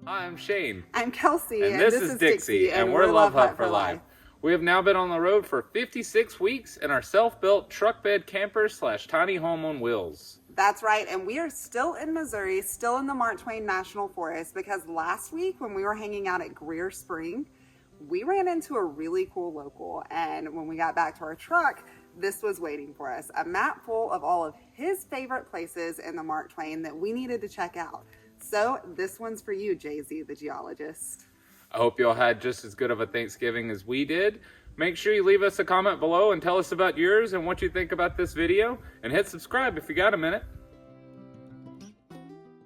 Hi, I'm Shane. I'm Kelsey. And this is Dixie, and we're Love Hut for Life. We have now been on the road for 56 weeks in our self-built truck bed camper / tiny home on wheels. That's right, and we are still in Missouri, still in the Mark Twain National Forest, because last week when we were hanging out at Greer Spring, we ran into a really cool local, and when we got back to our truck, this was waiting for us, a map full of all of his favorite places in the Mark Twain that we needed to check out. So this one's for you, Jay-Z, the geologist. I hope you all had just as good of a Thanksgiving as we did. Make sure you leave us a comment below and tell us about yours and what you think about this video. And hit subscribe if you got a minute.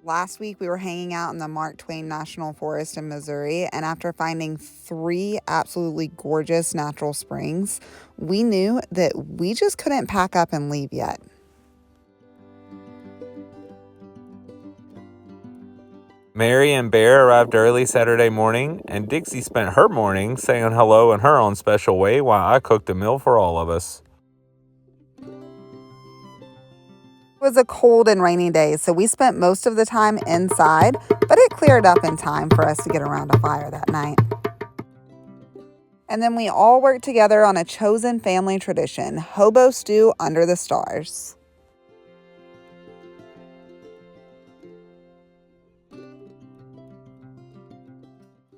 Last week we were hanging out in the Mark Twain National Forest in Missouri, and after finding 3 absolutely gorgeous natural springs, we knew that we just couldn't pack up and leave yet. Mary and Bear arrived early Saturday morning, and Dixie spent her morning saying hello in her own special way while I cooked a meal for all of us. It was a cold and rainy day, so we spent most of the time inside, but it cleared up in time for us to get around a fire that night. And then we all worked together on a chosen family tradition, hobo stew under the stars.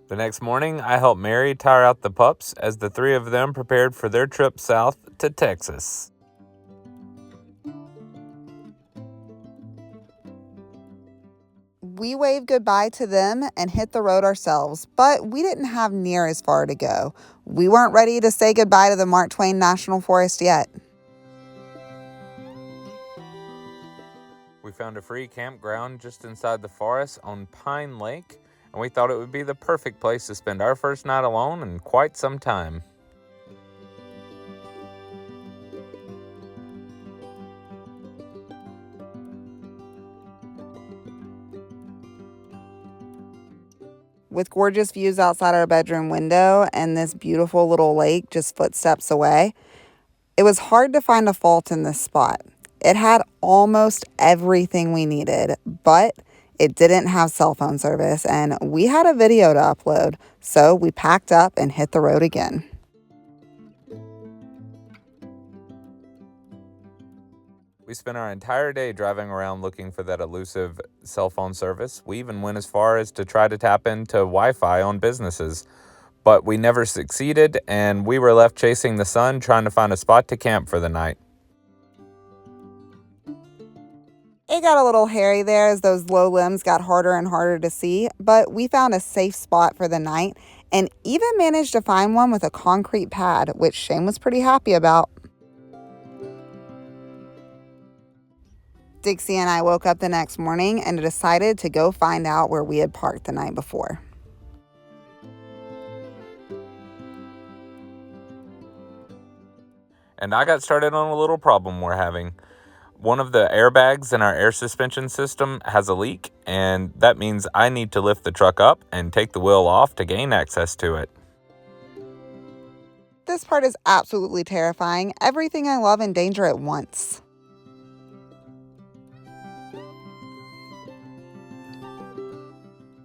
The next morning, I helped Mary tire out the pups as the 3 of them prepared for their trip south to Texas. We waved goodbye to them and hit the road ourselves, but we didn't have near as far to go. We weren't ready to say goodbye to the Mark Twain National Forest yet. We found a free campground just inside the forest on Pine Lake, and we thought it would be the perfect place to spend our first night alone in quite some time. With gorgeous views outside our bedroom window and this beautiful little lake just footsteps away, it was hard to find a fault in this spot. It had almost everything we needed, but it didn't have cell phone service, and we had a video to upload, so we packed up and hit the road again. We spent our entire day driving around looking for that elusive cell phone service. We even went as far as to try to tap into Wi-Fi on businesses, but we never succeeded, and we were left chasing the sun trying to find a spot to camp for the night. It got a little hairy there as those low limbs got harder and harder to see, but we found a safe spot for the night and even managed to find one with a concrete pad, which Shane was pretty happy about. Dixie and I woke up the next morning and decided to go find out where we had parked the night before. And I got started on a little problem we're having. One of the airbags in our air suspension system has a leak, and that means I need to lift the truck up and take the wheel off to gain access to it. This part is absolutely terrifying. Everything I love in danger at once.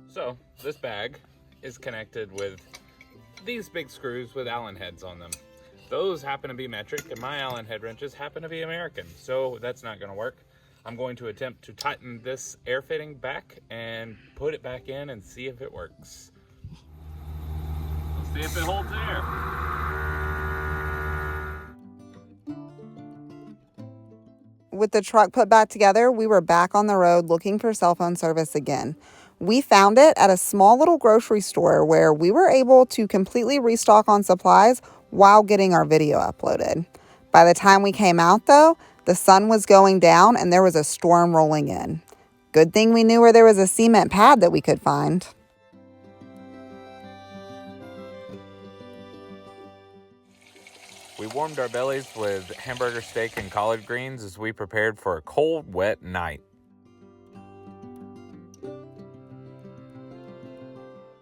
So, this bag is connected with these big screws with Allen heads on them. Those happen to be metric, and my Allen head wrenches happen to be American, so that's not going to work. I'm going to attempt to tighten this air fitting back and put it back in and see if it works. Let's see if it holds air. With the truck put back together, we were back on the road looking for cell phone service again. We found it at a small little grocery store where we were able to completely restock on supplies while getting our video uploaded. By the time we came out, though, the sun was going down and there was a storm rolling in. Good thing we knew where there was a cement pad that we could find. We warmed our bellies with hamburger steak and collard greens as we prepared for a cold, wet night.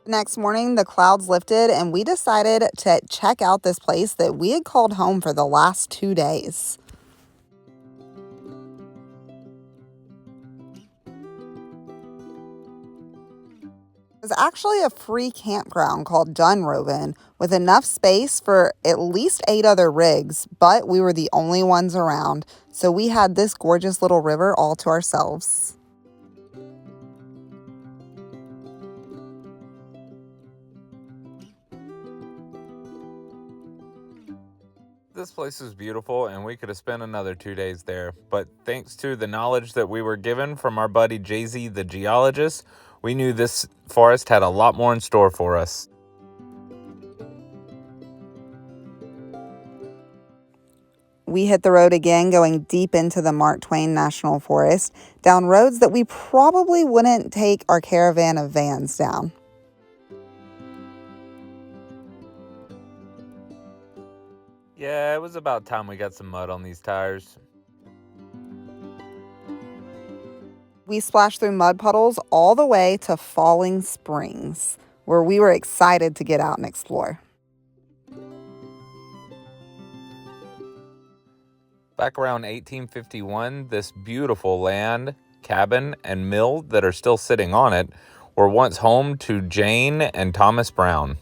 Next morning, the clouds lifted and we decided to check out this place that we had called home for the last 2 days. There's actually a free campground called Dunrovin with enough space for at least 8 other rigs, but we were the only ones around, so we had this gorgeous little river all to ourselves. This place is beautiful, and we could have spent another 2 days there, but thanks to the knowledge that we were given from our buddy Jay-Z, the geologist, we knew this forest had a lot more in store for us. We hit the road again, going deep into the Mark Twain National Forest, down roads that we probably wouldn't take our caravan of vans down. Yeah, it was about time we got some mud on these tires. We splashed through mud puddles all the way to Falling Springs, where we were excited to get out and explore. Back around 1851, this beautiful land, cabin, and mill that are still sitting on it were once home to Jane and Thomas Brown.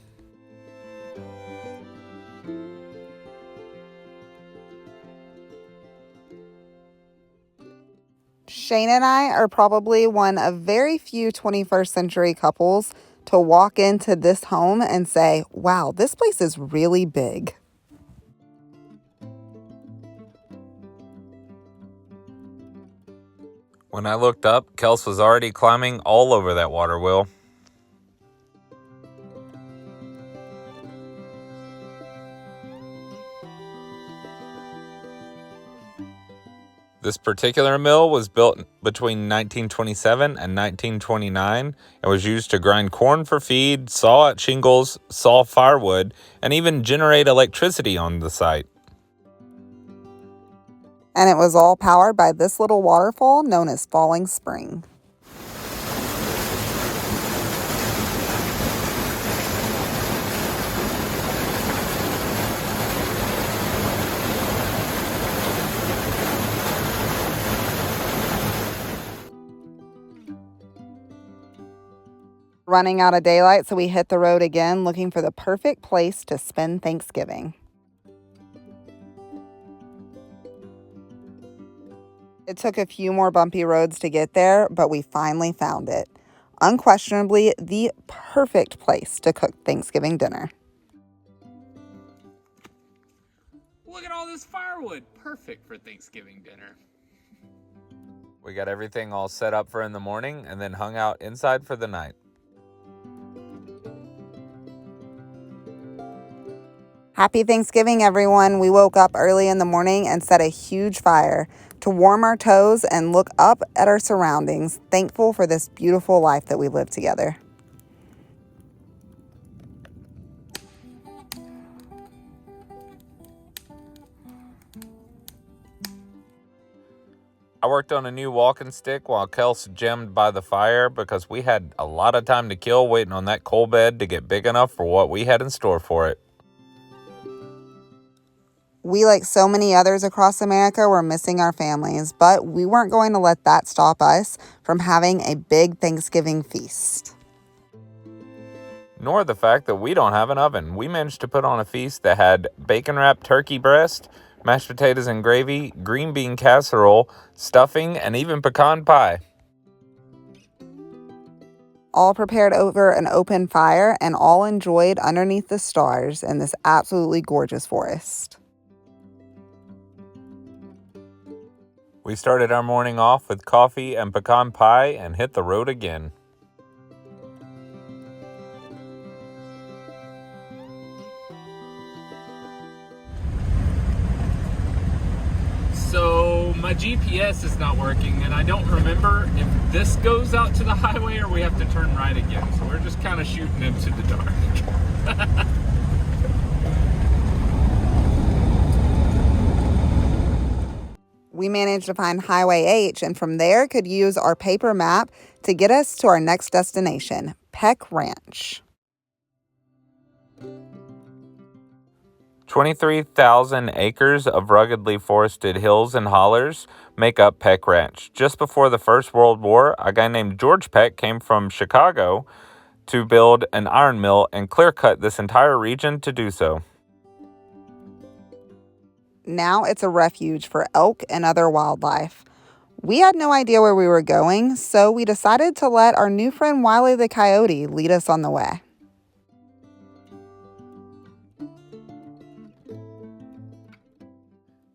Shane and I are probably one of very few 21st century couples to walk into this home and say, wow, this place is really big. When I looked up, Kels was already climbing all over that water wheel. This particular mill was built between 1927 and 1929 and was used to grind corn for feed, saw out shingles, saw firewood, and even generate electricity on the site. And it was all powered by this little waterfall known as Falling Spring. Running out of daylight, so we hit the road again, looking for the perfect place to spend Thanksgiving. It took a few more bumpy roads to get there, but we finally found it. Unquestionably, the perfect place to cook Thanksgiving dinner. Look at all this firewood. Perfect for Thanksgiving dinner. We got everything all set up for in the morning and then hung out inside for the night. Happy Thanksgiving, everyone. We woke up early in the morning and set a huge fire to warm our toes and look up at our surroundings, thankful for this beautiful life that we live together. I worked on a new walking stick while Kels gemmed by the fire because we had a lot of time to kill waiting on that coal bed to get big enough for what we had in store for it. We, like so many others across America, were missing our families, but we weren't going to let that stop us from having a big Thanksgiving feast. Nor the fact that we don't have an oven. We managed to put on a feast that had bacon-wrapped turkey breast, mashed potatoes and gravy, green bean casserole, stuffing, and even pecan pie. All prepared over an open fire and all enjoyed underneath the stars in this absolutely gorgeous forest. We started our morning off with coffee and pecan pie and hit the road again. So my GPS is not working and I don't remember if this goes out to the highway or we have to turn right again. So we're just kind of shooting into the dark. We managed to find Highway H and from there could use our paper map to get us to our next destination, Peck Ranch. 23,000 acres of ruggedly forested hills and hollers make up Peck Ranch. Just before the First World War, a guy named George Peck came from Chicago to build an iron mill and clear-cut this entire region to do so. Now it's a refuge for elk and other wildlife. We had no idea where we were going, so we decided to let our new friend Wiley the Coyote lead us on the way.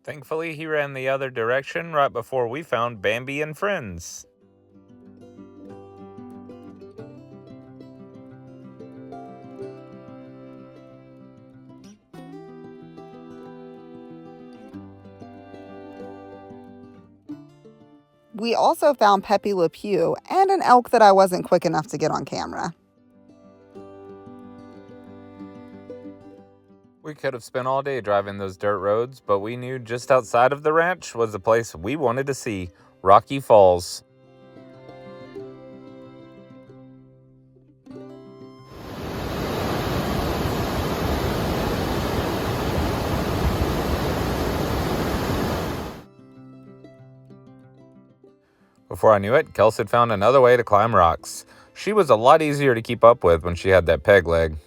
Thankfully, he ran the other direction right before we found Bambi and friends. We also found Pepe Le Pew and an elk that I wasn't quick enough to get on camera. We could have spent all day driving those dirt roads, but we knew just outside of the ranch was the place we wanted to see, Rocky Falls. Before I knew it, Kels had found another way to climb rocks. She was a lot easier to keep up with when she had that peg leg.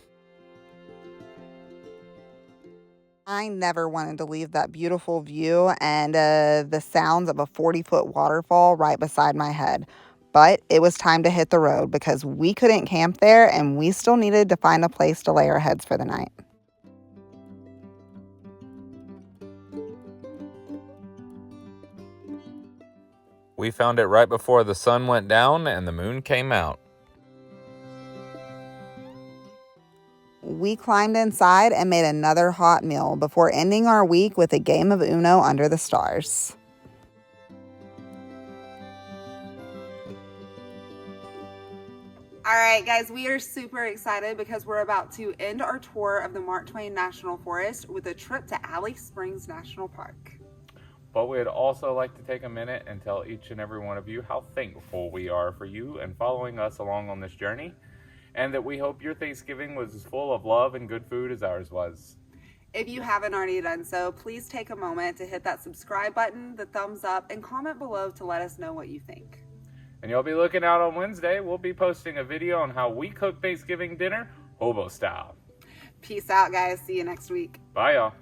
I never wanted to leave that beautiful view and the sounds of a 40-foot waterfall right beside my head. But it was time to hit the road because we couldn't camp there and we still needed to find a place to lay our heads for the night. We found it right before the sun went down and the moon came out. We climbed inside and made another hot meal before ending our week with a game of Uno under the stars. All right, guys, we are super excited because we're about to end our tour of the Mark Twain National Forest with a trip to Alley Springs National Park. But we'd also like to take a minute and tell each and every one of you how thankful we are for you and following us along on this journey, and that we hope your Thanksgiving was as full of love and good food as ours was. If you haven't already done so, please take a moment to hit that subscribe button, the thumbs up, and comment below to let us know what you think. And you'll be looking out on Wednesday. We'll be posting a video on how we cook Thanksgiving dinner, hobo style. Peace out, guys. See you next week. Bye, y'all.